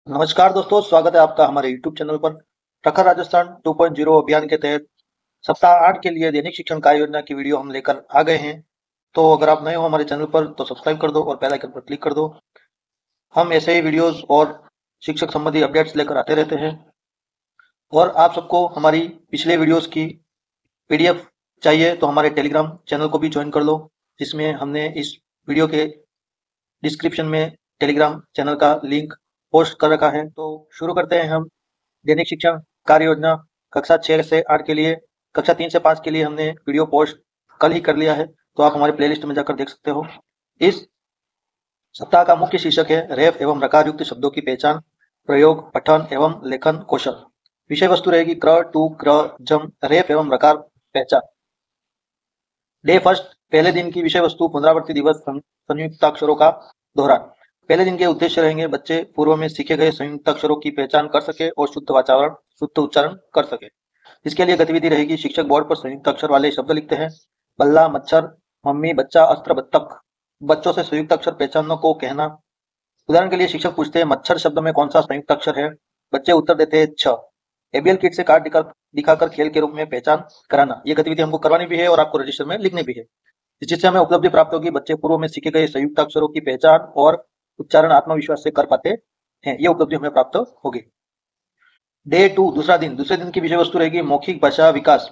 नमस्कार दोस्तों, स्वागत है आपका हमारे YouTube चैनल पर। प्रखर राजस्थान 2.0 अभियान के तहत सप्ताह 8 के लिए दैनिक शिक्षण कार्य योजना की वीडियो हम लेकर आ गए हैं। तो अगर आप नए हो हमारे चैनल पर तो सब्सक्राइब कर दो और बेल आइकन पर क्लिक कर दो। हम ऐसे ही वीडियोस और शिक्षक संबंधी अपडेट्स लेकर आते रहते हैं। और आप सबको हमारी पिछले वीडियोस की PDF चाहिए तो हमारे टेलीग्राम चैनल को भी ज्वाइन कर लो, जिसमें हमने इस वीडियो के डिस्क्रिप्शन में टेलीग्राम चैनल का लिंक पोस्ट कर रखा है। तो शुरू करते हैं हम दैनिक शिक्षण कार्य योजना कक्षा 6 से 8 के लिए। कक्षा 3 से 5 के लिए हमने वीडियो पोस्ट कल ही कर लिया है, तो आप हमारे प्लेलिस्ट में जाकर देख सकते हो। इस सप्ताह का मुख्य शीर्षक है रेफ एवं रकार युक्त शब्दों की पहचान, प्रयोग, पठन एवं लेखन कौशल। विषय वस्तु रहेगी क्र टू क्र जम रेफ एवं रकार पहचान। डे फर्स्ट, पहले दिन की विषय वस्तु पुनरावृत्ति दिवस संयुक्ताक्षरों का दोहरान। पहले दिन के उद्देश्य रहेंगे बच्चे पूर्व में सीखे गए संयुक्ताक्षरों की पहचान कर सके और शुद्ध उच्चारण कर सके। इसके लिए गतिविधि रहेगी शिक्षक बोर्ड पर संयुक्त अक्षर वाले शब्द लिखते हैं। बल्ला, मच्छर, मम्मी, बच्चा, अस्त्र, बत्तख। बच्चों से संयुक्त अक्षर पहचानने को कहना। उदाहरण के लिए शिक्षक पूछते हैं मच्छर शब्द में कौन सा संयुक्त अक्षर है। बच्चे उत्तर देते हैं छ। एबीएल किट से कार्ड दिखाकर खेल के रूप में पहचान कराना। ये गतिविधि हमको करवानी भी है और आपको रजिस्टर में लिखनी भी है, जिससे हमें उपलब्धि प्राप्त होगी। बच्चे पूर्व में सीखे गए संयुक्त अक्षरों की पहचान और उच्चारण आत्मविश्वास से कर पाते हैं। ये उपलब्धि हमें प्राप्त होगी। डे 2, दूसरे दिन की विषय वस्तु रहेगी मौखिक भाषा विकास,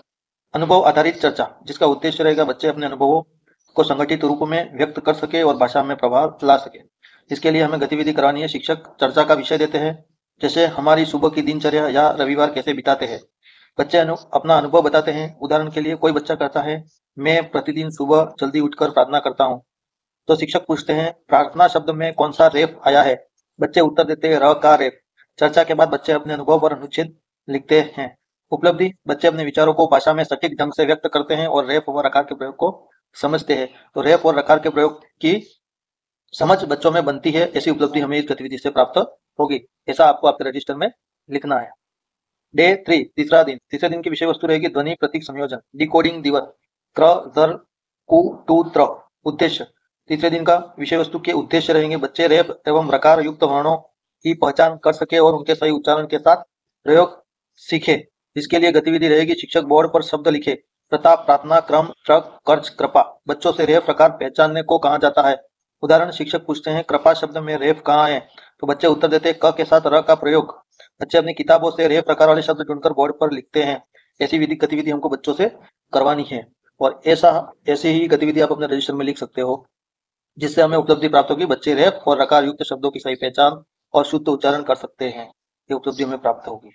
अनुभव आधारित चर्चा, जिसका उद्देश्य रहेगा बच्चे अपने अनुभवों को संगठित रूप में व्यक्त कर सके और भाषा में प्रभाव ला सके। इसके लिए हमें गतिविधि करानी है। शिक्षक चर्चा का विषय देते हैं, जैसे हमारी सुबह की दिनचर्या या रविवार कैसे बिताते हैं। बच्चे अपना अनुभव बताते हैं। उदाहरण के लिए कोई बच्चा कहता है मैं प्रतिदिन सुबह जल्दी उठकर प्रार्थना करता हूँ। तो शिक्षक पूछते हैं प्रार्थना शब्द में कौन सा रेफ आया है। बच्चे उत्तर देते हैं र का रेफ। चर्चा के बाद बच्चे अपने अनुभव पर अनुच्छेद लिखते हैं। उपलब्धि, बच्चे अपने विचारों को भाषा में सटीक ढंग से व्यक्त करते हैं और रेफ और रकार के प्रयोग को समझते हैं। तो रेफ और रकार के प्रयोग की समझ बच्चों में बनती है। ऐसी उपलब्धि हमें इस गतिविधि से प्राप्त होगी। ऐसा आपको आपके रजिस्टर में लिखना है। डे 3, तीसरे दिन की विषय वस्तु रहेगी ध्वनि प्रतीक संयोजन, डिकोडिंग दिवस, क्र जर कु टू त्र। उद्देश्य, तीसरे दिन का विषय वस्तु के उद्देश्य रहेंगे बच्चे रेफ एवं रकार युक्त वर्णों की पहचान कर सके और उनके सही उच्चारण के साथ प्रयोग सीखे। इसके लिए गतिविधि रहेगी शिक्षक बोर्ड पर शब्द लिखे, प्रताप, प्रार्थना, क्रम, ट्रक, कर्ज, कृपा। बच्चों से रेफ रकार पहचानने को कहा जाता है। उदाहरण, शिक्षक पूछते हैं कृपा शब्द में रेफ कहाँ है। तो बच्चे उत्तर देते हैं क के साथ र का प्रयोग। बच्चे अपनी किताबों से रेफ प्रकार वाले शब्द ढूंढकर बोर्ड पर लिखते हैं। ऐसी विधि गतिविधि हमको बच्चों से करवानी है। और ऐसी ही गतिविधि आप अपने रजिस्टर में लिख सकते हो, जिससे हमें उपलब्धि प्राप्त होगी। बच्चे रेफ और रकार युक्त शब्दों की सही पहचान और शुद्ध उच्चारण कर सकते हैं। ये उपलब्धि हमें प्राप्त होगी।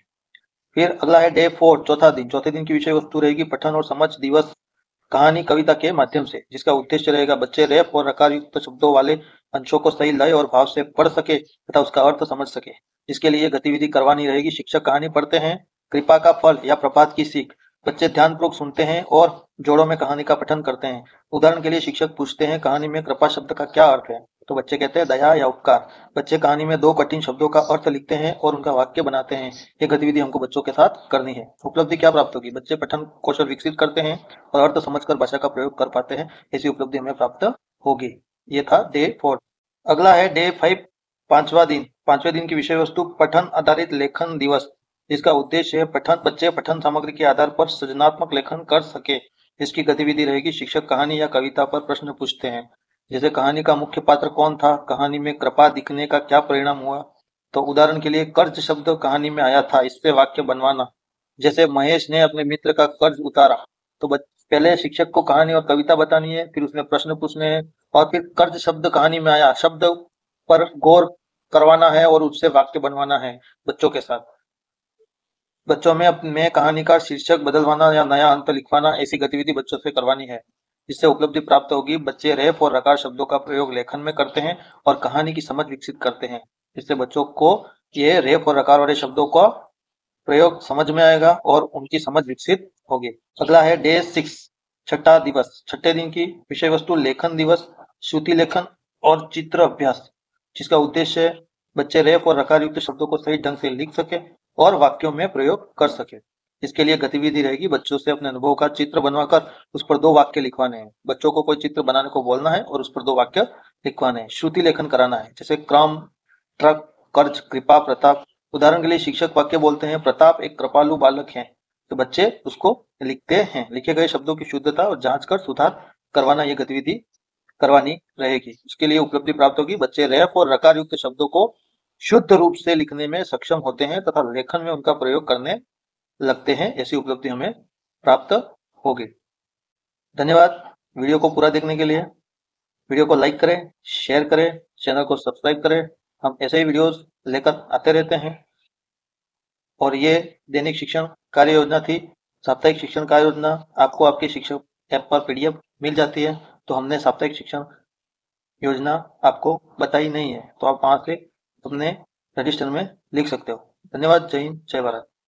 फिर अगला है डे 4, चौथे दिन की विषय वस्तु रहेगी पठन और समझ दिवस, कहानी कविता के माध्यम से, जिसका उद्देश्य रहेगा बच्चे रेफ और रकार युक्त शब्दों वाले अंशों को सही लय और भाव से पढ़ सके तथा उसका अर्थ समझ सके। इसके लिए गतिविधि करवानी रहेगी। शिक्षक कहानी पढ़ते हैं, कृपा का फल या प्रभात की सीख। बच्चे ध्यानपूर्वक सुनते हैं और जोड़ों में कहानी का पठन करते हैं। उदाहरण के लिए शिक्षक पूछते हैं कहानी में कृपा शब्द का क्या अर्थ है। तो बच्चे कहते हैं दया या उपकार। बच्चे कहानी में 2 कठिन शब्दों का अर्थ लिखते हैं और उनका वाक्य बनाते हैं। ये गतिविधि हमको बच्चों के साथ करनी है। उपलब्धि क्या प्राप्त होगी, बच्चे पठन कौशल विकसित करते हैं और अर्थ समझकर भाषा का प्रयोग कर पाते हैं। ऐसी उपलब्धि हमें प्राप्त होगी। ये था डे 4। अगला है डे 5, पांचवें दिन की विषय वस्तु पठन आधारित लेखन दिवस, जिसका उद्देश्य है बच्चे पठन सामग्री के आधार पर सृजनात्मक लेखन कर सके। इसकी गतिविधि रहेगी शिक्षक कहानी या कविता पर प्रश्न पूछते हैं, जैसे कहानी का मुख्य पात्र कौन था, कहानी में कृपा दिखने का क्या परिणाम हुआ। तो उदाहरण के लिए कर्ज शब्द कहानी में आया था, इससे वाक्य बनवाना। जैसे महेश ने अपने मित्र का कर्ज उतारा। तो पहले शिक्षक को कहानी और कविता बतानी है, फिर उसमें प्रश्न पूछने हैं और फिर कर्ज शब्द कहानी में आया शब्द पर गौर करवाना है और उससे वाक्य बनवाना है बच्चों के साथ। बच्चों में कहानी का शीर्षक बदलवाना या नया अंत लिखवाना। ऐसी गतिविधि बच्चों से करवानी है, जिससे उपलब्धि प्राप्त होगी। बच्चे रेफ और रकार शब्दों का प्रयोग लेखन में करते हैं और कहानी की समझ विकसित करते हैं। जिससे बच्चों को ये रेफ और रकार वाले शब्दों का प्रयोग समझ में आएगा और उनकी समझ विकसित होगी। अगला है डे 6, छठे दिन की विषय वस्तु लेखन दिवस, श्रुति लेखन और चित्र अभ्यास, जिसका उद्देश्य है बच्चे रेफ और रकार युक्त शब्दों को सही ढंग से लिख सके और वाक्यों में प्रयोग कर सके। इसके लिए गतिविधि रहेगी बच्चों से अपने अनुभव का चित्र बनवाकर उस पर 2 वाक्य लिखवाने हैं। बच्चों को कोई चित्र बनाने को बोलना है और उस पर 2 वाक्य लिखवाने हैं। श्रुति लेखन कराना है, जैसे क्रम, ट्रक, कर्ज, कृपा, प्रताप। उदाहरण के लिए शिक्षक वाक्य बोलते हैं, प्रताप एक कृपालु बालक है, तो बच्चे उसको लिखते हैं। लिखे गए शब्दों की शुद्धता और जांच कर सुधार करवाना ये गतिविधि करवानी रहेगी। उसके लिए उपलब्धि प्राप्त होगी। बच्चे रेफ और रकार युक्त शब्दों को शुद्ध रूप से लिखने में सक्षम होते हैं तथा लेखन में उनका प्रयोग करने लगते हैं। ऐसी उपलब्धि हमें प्राप्त होगी। धन्यवाद वीडियो को पूरा देखने के लिए। वीडियो को लाइक करें, शेयर करें, चैनल को सब्सक्राइब करें। हम ऐसे ही वीडियोस लेकर आते रहते हैं। और ये दैनिक शिक्षण कार्य योजना थी। साप्ताहिक शिक्षण कार्य योजना आपको आपके शिक्षक ऐप पर पीडीएफ मिल जाती है। तो हमने साप्ताहिक शिक्षण योजना आपको बताई नहीं है, तो आप वहां से अपने रजिस्टर में लिख सकते हो। धन्यवाद। जय हिंद, जय भारत।